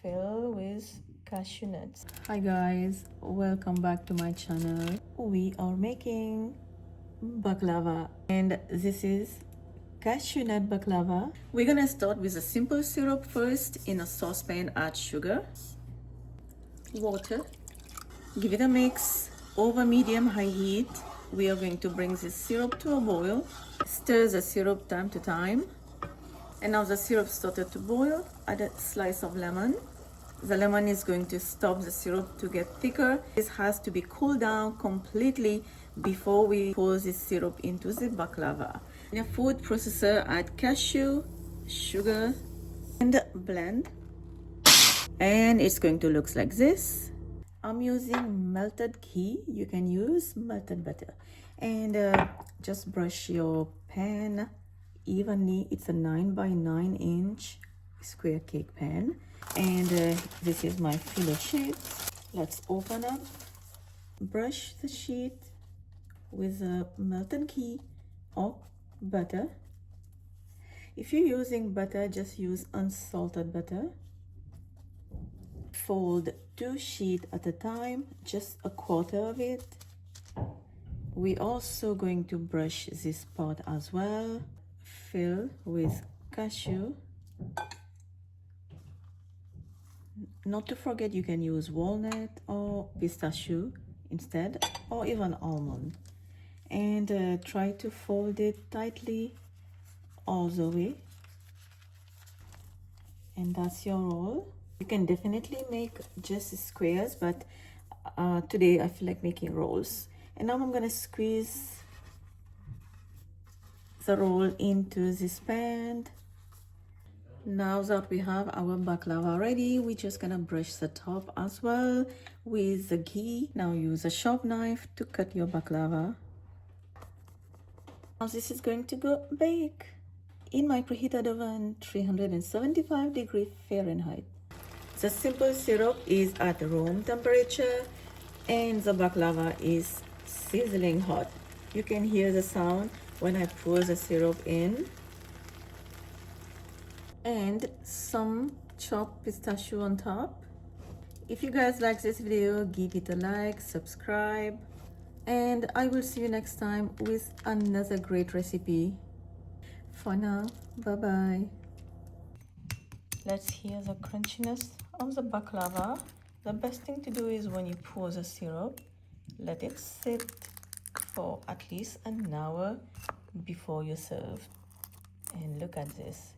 filled with cashew nuts. Hi guys, welcome back to my channel. We are making baklava and this is cashew nut baklava. We're gonna start with a simple syrup first. In a saucepan, add sugar, water, give it a mix over medium-high heat. We are going to bring this syrup to a boil. Stir the syrup time to time. And now the syrup started to boil. Add a slice of lemon. The lemon is going to stop the syrup to get thicker. This has to be cooled down completely before we pour this syrup into the baklava. In a food processor, add cashew, sugar, and blend. And it's going to look like this. I'm using melted ghee. You can use melted butter. And just brush your pan evenly. It's a 9 by 9 inch square cake pan. And this is my Phyllo sheet. Let's open up. Brush the sheet with melted ghee or butter. If you're using butter, just use unsalted butter. Fold 2 sheets at a time, just a quarter of it. We're also going to brush this part as well. Fill with cashew. Not to forget, you can use walnut or pistachio instead, or even almond. And try to fold it tightly all the way. And that's your roll. You can definitely make just squares, but today I feel like making rolls. And now I'm gonna squeeze the roll into this pan. Now that we have our baklava ready, we're just gonna brush the top as well with the ghee. Now use a sharp knife to cut your baklava. Now this is going to go bake in my preheated oven, 375 degrees Fahrenheit. The simple syrup is at room temperature and the baklava is sizzling hot. You can hear the sound when I pour the syrup in. And some chopped pistachio on top. If you guys like this video, give it a like, subscribe, and I will see you next time with another great recipe. For now, bye bye. Let's hear the crunchiness of the baklava. The best thing to do is when you pour the syrup, let it sit for at least an hour before you serve. And look at this.